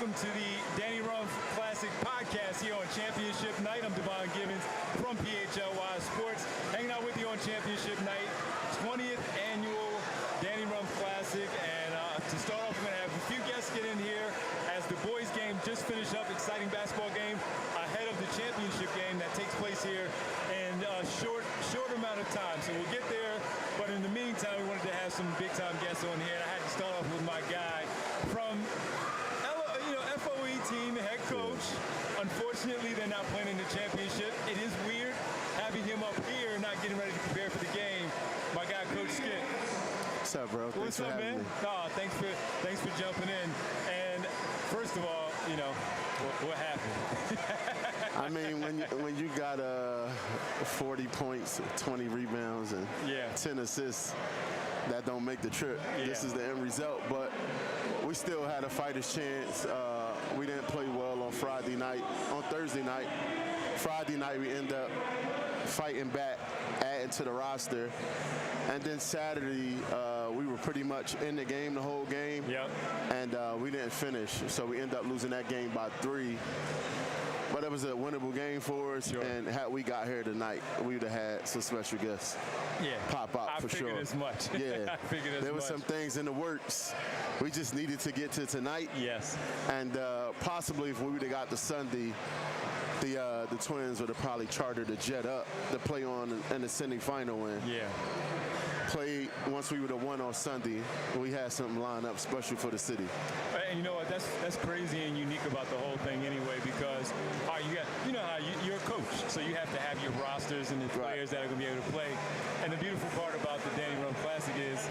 welcome to the Annual Rumph Classic podcast here on Championship Night. I'm Devon Givens from PHLY Sports, hanging out with you on Championship Night, 20th Annual Annual Rumph Classic. And to start off, we're going to have a few guests get in here as the boys' game just finished up. Exciting basketball game ahead of the championship game that takes place here in a short amount of time. So we'll get there. But in the meantime, we wanted to have some big-time guests on here. And I had to start off with my guy from FOE team, head coach. Unfortunately, they're not playing in the championship. It is weird having him up here, not getting ready to prepare for the game. My guy, Coach Skip. What's up, bro? What's up, man? Oh, thanks for jumping in. And first of all, what happened? I mean, when you got 40 points, 20 rebounds, and 10 assists, that don't make the trip. Yeah. This is the end result, but we still had a fighter's chance. We didn't play well on Friday night. On Thursday night, Friday night we end up fighting back, adding to the roster. And then Saturday, we were pretty much in the game the whole game, and we didn't finish. So we ended up losing that game by 3. But it was a winnable game for us, and had we got here tonight, we would have had some special guests pop out for sure. I figured as much. Yeah, I figured as there were much. some things in the works. We just needed to get to tonight. Yes. And possibly if we would have got to Sunday, the Twins would have probably chartered a jet up to play on in the semifinal win. Yeah. Played once we would have won on Sunday. We had something lined up special for the city. And you know what? That's crazy and unique about the whole thing anyway, because you're a coach, so you have to have your rosters and the players that are going to be able to play. And the beautiful part about the Annual Rumph Classic is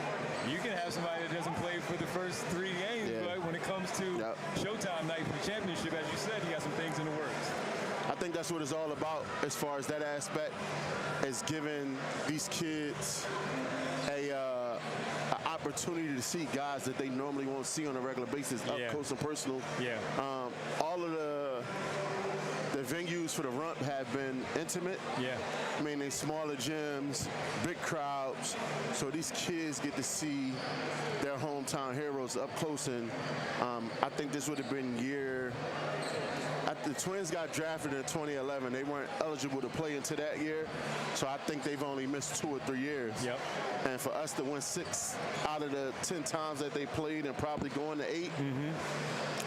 you can have somebody that doesn't play for the first 3 games, but when it comes to Showtime night for the championship, as you said, you got some things in the works. I think that's what it's all about as far as that aspect, is giving these kids an opportunity to see guys that they normally won't see on a regular basis, up close and personal. All of the venues for the Rump have been intimate. I mean, they smaller gyms, big crowds, so these kids get to see their hometown heroes up close. And I think this would have been the Twins got drafted in 2011. They weren't eligible to play into that year, so I think they've only missed 2 or 3 years. And for us to win 6 out of the 10 times that they played and probably going to 8,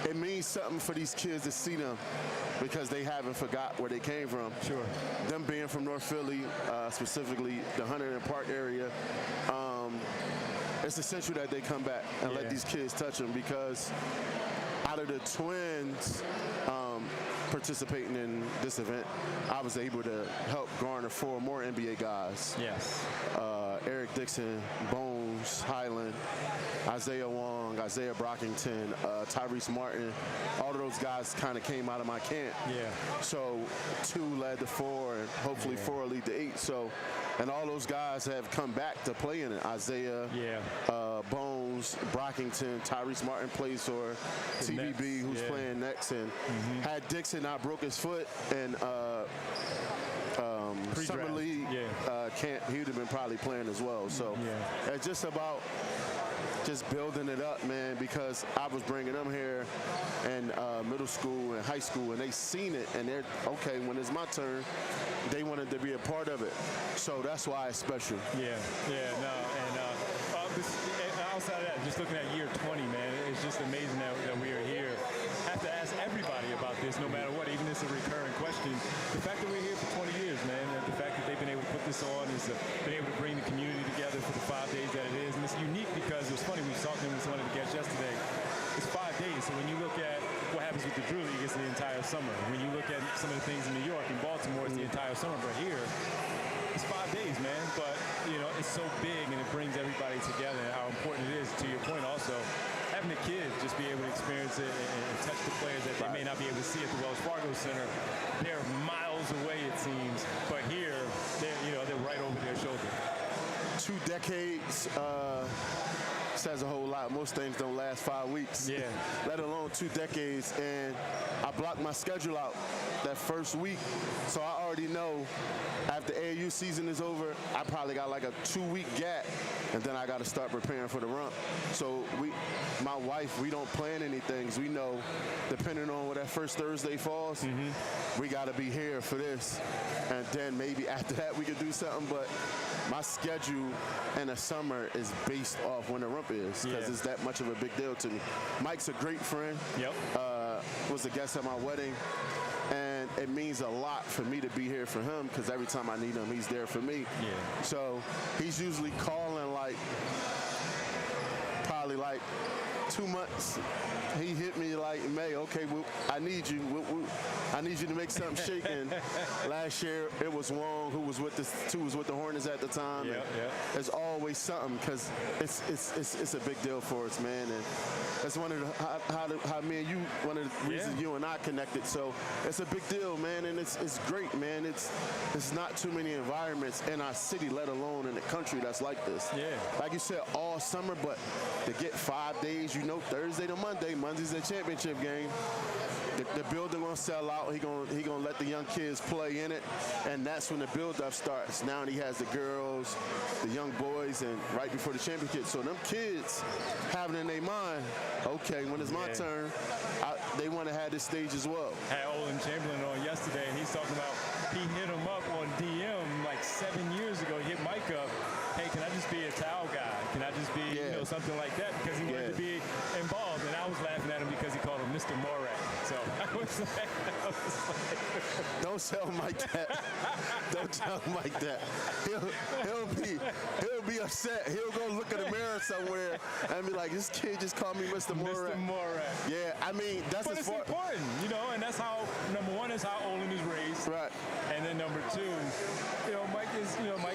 it means something for these kids to see them, because they haven't forgot where they came from. Them being from North Philly, specifically the Hunter and Park area, it's essential that they come back and let these kids touch them, because out of the Twins participating in this event, I was able to help garner 4 more NBA guys. Eric Dixon, Bones, Highland, Isaiah Wong, Isaiah Brockington, Tyrese Martin. All of those guys kind of came out of my camp. So 2 led to 4, and hopefully 4 will lead to 8. So, and all those guys have come back to play in it. Isaiah, Bones, Brockington, Tyrese Martin plays for TVB, who's playing next. And had Dixon not broke his foot and Summer League camp, he would have been probably playing as well. So it's just about just building it up, man, because I was bringing them here in middle school and high school, and they seen it, and they're, okay, when it's my turn, they wanted to be a part of it. So that's why it's special. Outside of that, just looking at year 20, man, it's just amazing that we are here. I have to ask everybody about this, no matter what, even if it's a recurring question. The fact that we're here for 20 years, man, and the fact that they've been able to put this on, is been able to bring the community together for the 5 days that it is. And it's unique because it was funny, we talked to one of the guests yesterday. It's 5 days, so when you look at what happens with the Drew League, it's the entire summer. When you look at some of the things in New York and Baltimore, it's the entire summer. But here, it's 5 days, man, but it's so big and it brings everybody together, and how important it is, to your point also, having the kids just be able to experience it and touch the players that they may not be able to see at the Wells Fargo Center. They're miles away, it seems, but here, they're right over their shoulder. 2 decades says a whole lot. Most things don't last 5 weeks, let alone 2 decades. And I blocked my schedule out that first week, so I already know after AAU season is over, I probably got like a 2-week gap, and then I got to start preparing for the rump. So my wife, we don't plan anything. We know, depending on where that first Thursday falls, we got to be here for this, and then maybe after that we could do something. But my schedule in the summer is based off when the rump is, because it's that much of a big deal to me. Mike's a great friend. Was a guest at my wedding, and it means a lot for me to be here for him, because every time I need him, he's there for me. So he's usually calling like probably like 2 months. He hit me like, May, okay, well, I need you. I need you to make something shake. And last year it was Wong, who was with the Hornets at the time. It's always something, because it's a big deal for us, man. And that's one of the, how me and you, one of the reasons you and I connected. So it's a big deal, man, and it's great, man. It's not too many environments in our city, let alone in the country, that's like this. Like you said, all summer, but to get 5 days, you know, Thursday to Monday. Monday's a championship game. The building gonna sell out. He gonna let the young kids play in it, and that's when the build-up starts. Now he has the girls, the young boys, and right before the championship. So them kids having in their mind, okay, when it's my turn, they want to have this stage as well. Had Olin Chamberlain on yesterday, and he's talking about he hit him up on DM like 7 years ago. He hit Mike up. Hey, can I just be a towel guy? Can I just be, you know, something like that? Because he wanted to be involved. And I was laughing at him because he called him Mr. Morat. So I was like, don't tell him like that. Don't tell him like that. He'll be upset. He'll go look in the mirror somewhere and be like, this kid just called me Mr. Morat. Mr. Morat. Yeah, I mean, that's but it's important, you know, and that's how, number one is how Olin is raised. Right. And then number two, Mike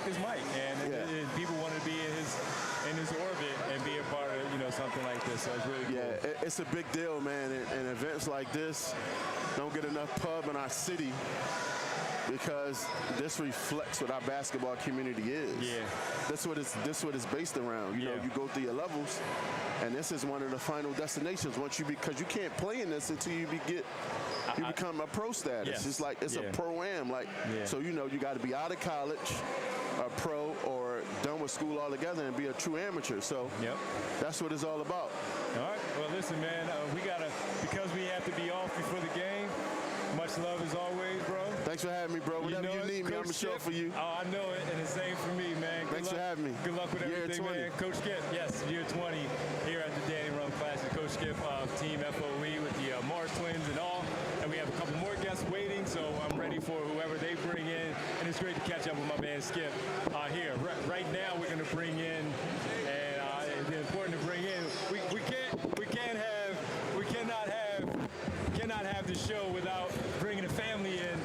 is Mike. And people want to be in his orbit and be a part of, something like this. So it's really cool. Yeah, it's a big deal, man. And events like this don't get enough pub in our city, because this reflects what our basketball community is. This what it's based around. You know, you go through your levels, and this is one of the final destinations. Because you can't play in this until you become a pro status. It's like it's a pro-am. So you got to be out of college, a pro, or done with school altogether and be a true amateur. So that's what it's all about. All right. Well, listen, man, because we have to be off before the game. Much love as always, bro. Thanks for having me, bro. Whenever you need me, I'm going to show up for you. Oh, I know it, and the same for me, man. Thanks for having me. Good luck with everything, man. Coach Skip, yes, year 20 here at the Annual Rumph Classic. Coach Skip, Team FOE with the Mars twins and all. And we have a couple more guests waiting, so I'm ready for whoever they bring in. And it's great to catch up with my man Skip here. Right now, we're going to bring in, and it's important to bring in. We cannot have the show without bringing the family in,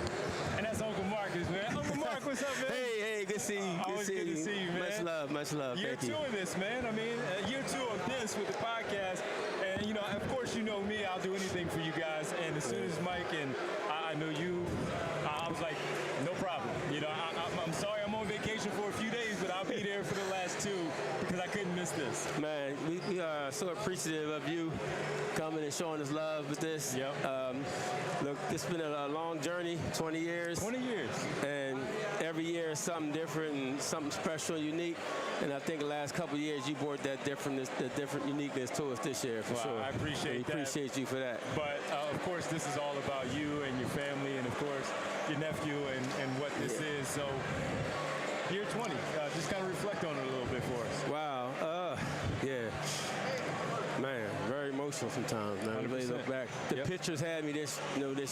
and that's Uncle Marcus, man. Uncle Mark, what's up, man? Hey, good seeing you. Always good to see you, man. Much love. Year Thank you. 2 of this, man. I mean, year 2 of this with the podcast, and of course, you know me. I'll do anything for you guys. And as soon as Mike and I know you, I was like, no problem. I'm sorry I'm on vacation for a few days, but I'll be there for the last 2 because I couldn't miss this. Man, we are so appreciative of you coming and showing us love with this. Look, it's been a long journey, 20 years. 20 years. And every year is something different and something special and unique. And I think the last couple of years you brought that different uniqueness to us this year, for sure. I appreciate that. Appreciate you for that. But, of course, this is all about you and your family and, of course, your nephew and what this is. So, year 20, just kind of reflect on it a little bit for us. Wow. Man, very emotional sometimes, man. Really look back. The pictures had me this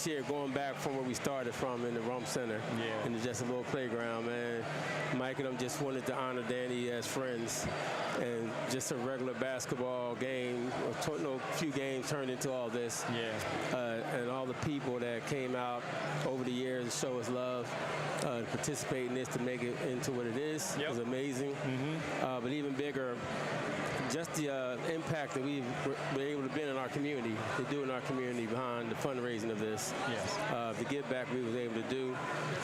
year going back from where we started from in the Rumph Center. In just a little playground, man. Mike and them just wanted to honor Danny as friends, and just a regular basketball game. Few games turned into all this. And all the people that came out over the years to show us love, participate in this to make it into what it is. It was amazing. But even bigger, just the impact that we've been able to be in our community, to do in our community behind the fundraising of this, the give back we was able to do,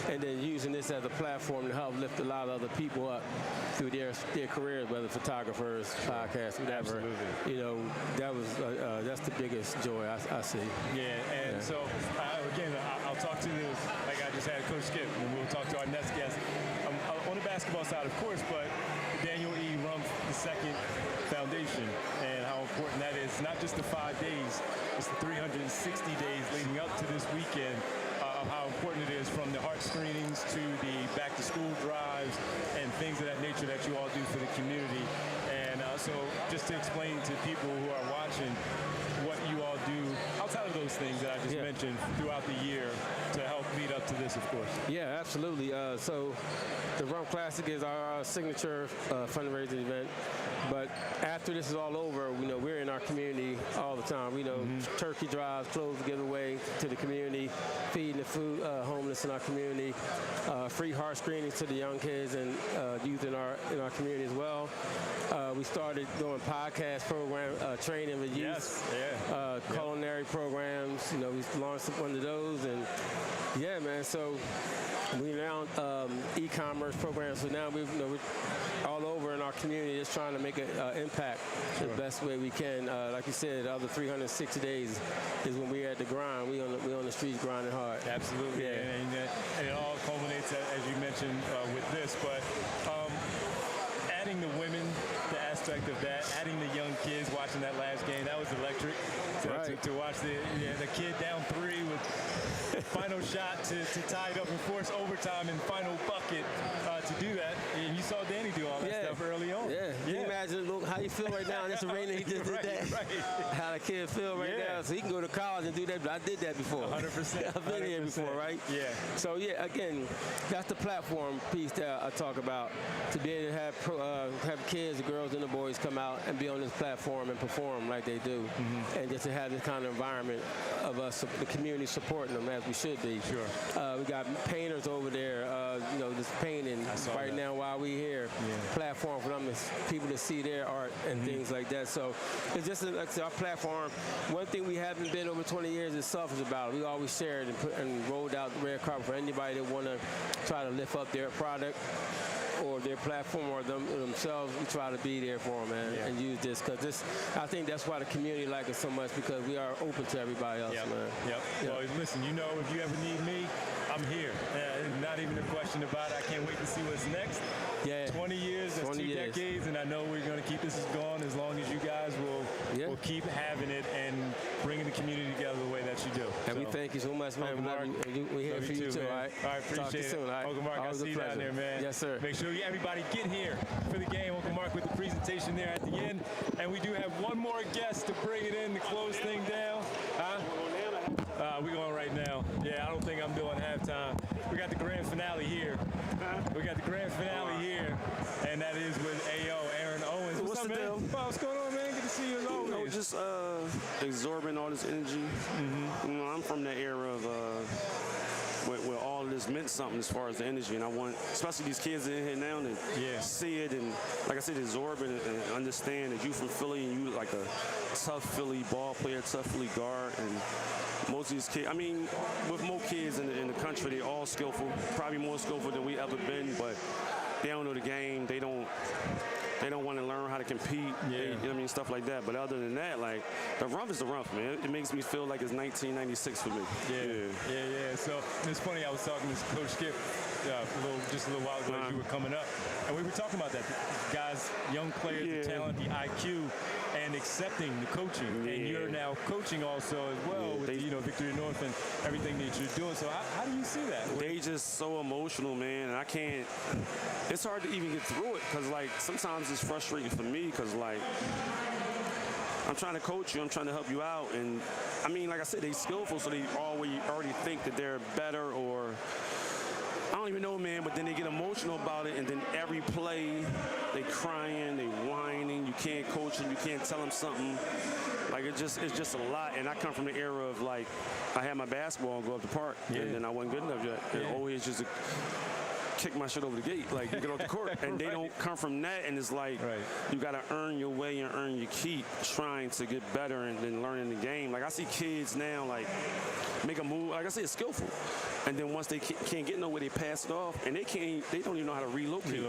and then using this as a platform to help lift a lot of other people up through their careers, whether photographers, podcasts, whatever. Absolutely. You know, that's the biggest joy I see. So again, I'll talk to you like I just had Coach Skip, and we'll talk to our next guest on the basketball side, of course, but the Daniel E. Rumph II Foundation and how important that is. Not just the 5 days, it's the 360 days leading up to this weekend. Of how important it is, from the heart screenings to the back-to-school drives and things of that nature that you all do for the community. And so just to explain to people who are watching what you all do outside of those things that I just mentioned throughout the year to help lead up to this, of course. Yeah, absolutely. So the Rumph Classic is our signature fundraising event. But after this is all over, you know, we're in our community all the time. We know turkey drives, clothes giveaway to the community, feeding the food homeless in our community, free heart screenings to the young kids and youth in our community as well. We started doing podcast program training with youth, culinary programs. You know, we launched one of those, and yeah, man. So we now e-commerce programs. So now we're all over in our community, just trying to make an impact the best way we can. Like you said, the other 360 days is when we're at the grind. We on the streets grinding hard. Absolutely. Yeah. And it all culminates, as you mentioned, with this. But adding the women, the aspect of that, adding the young kids watching that last game, that was electric. To watch the kid down 3 with final shot to tie it up and force overtime and final bucket to do that. And you saw Danny do all that stuff early on. Yeah. Can you imagine how you feel right now in this arena? He just did that. How the kid feel right now. So he can go to college and do that, but I did that before. 100%. I've been here before, right? Yeah. So, yeah, again, that's the platform piece that I talk about, to be able to have kids, the girls and the boys come out and be on this platform and perform like they do. And just to have this kind of environment of us, the community supporting them as we should be. Sure. We got painters over there, just painting right now while we're here. Platform for them, people to see their art and things like that. So it's just like our platform. One thing we haven't been over 20 years is selfish about it. We always shared and rolled out the red carpet for anybody that want to try to lift up their product or their platform or themselves. We try to be there for them, man, and use this, because I think that's why the community like us so much, because we are open to everybody else, man. Well, listen, if you ever need me, I'm here. Not even a question about it. I can't wait to see what's next. 20 years, that's 2 decades, and I know we're going to keep this going as long as you guys will keep having it and bringing the community together the way that you do. And we thank you so much, man. We're here for you too, all right? All right, appreciate Talk to you soon, all right? Uncle Mark, I'll see you down there, man. Yes, sir. Make sure everybody get here for the game. Uncle Mark with the presentation there at the end. And we do have one more guest to bring it in to close things down. We're going right now. Yeah, I don't think I'm doing halftime. We got the grand finale here. And that is with AO, Aaron Owens. What's up, man? Deal? What's going on, man? Good to see you as always. Just absorbing all this energy. I'm from that era of where all of this meant something as far as the energy, and I want, especially these kids in here now, to see it and, like I said, absorb it and understand that you from Philly and you like a tough Philly ball player, tough Philly guard, and most of these kids, I mean, with more kids in the country, they're all skillful, probably more skillful than we ever been, but they don't know the game. They don't want to learn how to compete, you know what I mean, stuff like that. But other than that, like, the Rumph is the Rumph, man. It makes me feel like it's 1996 for me. Yeah. So it's funny, I was talking to Coach Skip just a little while ago as you were coming up, and we were talking about that. Guys, young players, the talent, the IQ, and accepting the coaching. And you're now coaching also as well with Victory North and everything that you're doing. So how do you see that? They just so emotional, man. And I can't, it's hard to even get through it, because, like, sometimes it's frustrating for me, because, like, I'm trying to coach you, I'm trying to help you out, and I mean, like I said, they skillful, so they already think that they're better, or I don't even know, man, but then they get emotional about it, and then every play, they crying, they whining, you can't coach them, you can't tell them something. Like, it's just a lot, and I come from the era of, like, I had my basketball and go up the park, and then I wasn't good enough yet. And always just kick my shit over the gate, like you get off the court, and they don't come from that, and it's like you got to earn your way and earn your keep, trying to get better and then learning the game. Like I see kids now, like make a move, like I say, it's skillful, and then once they can't get nowhere, they pass it off, and they don't even know how to relocate.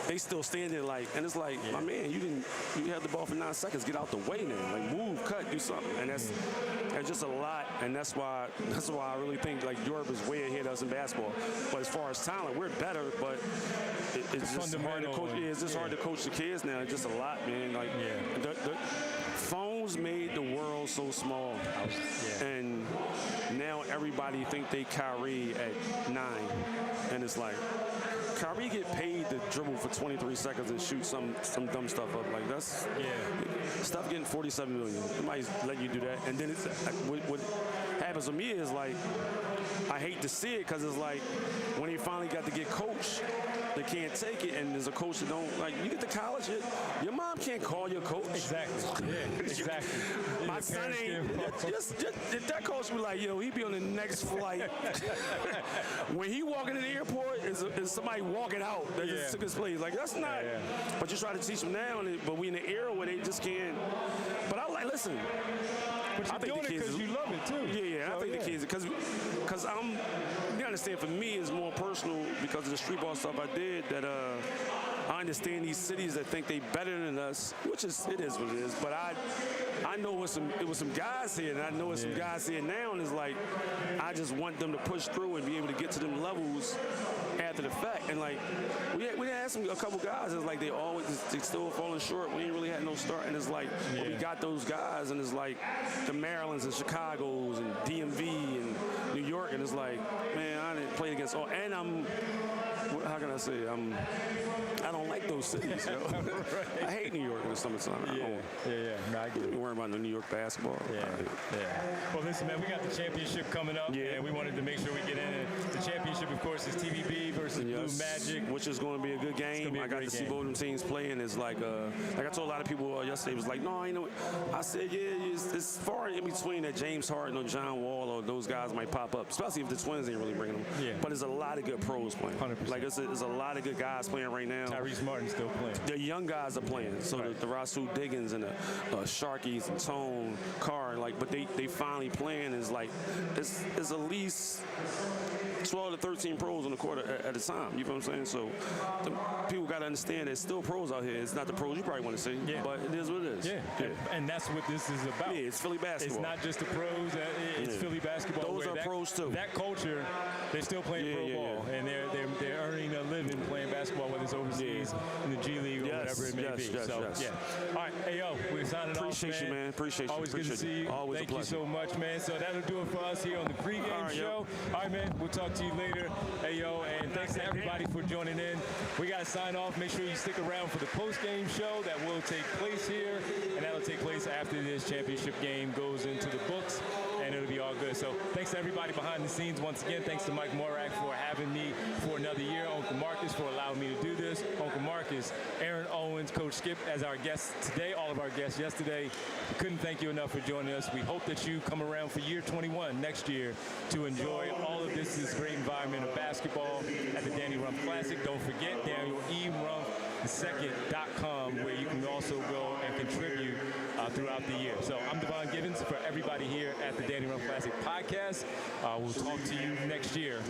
They still stand there like, and it's like, my man, you had the ball for 9 seconds, get out the way now, like move, cut, do something, and that's just a lot, and that's why I really think like Europe is way ahead of us in basketball. But as far as talent, we're better, but it's just hard to coach. Yeah, it's just hard to coach the kids now. It's just a lot, man. Like the phones made the world so small, and now everybody think they Kyrie at 9, and it's like Kyrie get paid to dribble for 23 seconds and shoot some dumb stuff up. Like that's stuff getting $47 million. Somebody's letting you do that, and then it's what happens to me is like I hate to see it because it's like when they finally got to get coached, they can't take it, and there's a coach that don't like. You get to college, your mom can't call your coach. Exactly. Yeah. Exactly. My son ain't. Just that coach be like, yo, he be on the next flight. When he walking in the airport, is somebody walking out that just took his place. Like that's not. But you try to teach them now, but we in the era where they just can't. But I like listen. But you're doing it because you love it too. Yeah, so, I think the kids because you understand, for me it's more personal because of the street ball stuff I did that I understand these cities that think they better than us, which it is what it is. But I know it was some guys here, and I know it's some guys here now, and it's like I just want them to push through and be able to get to them levels after the fact. And like we had a couple guys, it's like they still falling short. We ain't really had no start, and it's like we got those guys, and it's like the Marylands and Chicagos and DMV and New York, and it's like, man, I didn't play against all, and how can I say, I don't like those cities. You know? I hate New York in the summertime. No, I get it. Don't worry about the New York basketball. Well, listen, man, we got the championship coming up, and we wanted to make sure we get in it. The championship, of course, is TVB versus Blue Magic, which is going to be a good game. I got to see both of them teams play, and it's like I told a lot of people yesterday, it was like, no, you know, I said, it's far in between that James Harden or John Wall or those guys might pop up, especially if the Twins ain't really bringing them. But there's a lot of good pros playing. 100%. Like there's a lot of good guys playing right now. Tyrese Martin's still playing. The young guys are playing. So the Rasul Diggins and the Sharkies and Tone, Carr, like, but they finally playing. Is like it's at least 12 to 13 pros on the court at a time. You know what I'm saying? So people got to understand there's still pros out here. It's not the pros you probably want to see, but it is what it is. And that's what this is about. Yeah, it's Philly basketball. It's not just the pros. It's Philly basketball. Those are pros too. That culture, they're still playing pro ball, and they're earning a living playing basketball, whether it's overseas in the G League or whatever it may be. All right, hey yo, we're signing off, Appreciate you, man. Appreciate you. Always good to see you. Always Thank a pleasure. you so much, man. So that'll do it for us here on the pregame show. All right, man. We'll talk to you later. Hey yo, and thanks to everybody for joining in. We got to sign off. Make sure you stick around for the postgame show that will take place here, and that'll take place after this championship game goes into the books, and it'll be all good. So thanks to everybody behind the scenes once again. Thanks to Mike Morak for having me for another year. Uncle Marcus for allowing me to do this. Uncle Marcus, Aaron Owens, Coach Skip as our guests today, all of our guests yesterday. Couldn't thank you enough for joining us. We hope that you come around for year 21 next year to enjoy all of this great environment of basketball at the Annual Rumph Classic. Don't forget DanielERumph2nd.com, where you can also go and contribute throughout the year. So I'm Devon Givens for everybody here at the Annual Rumph Classic podcast. We'll talk to you next year.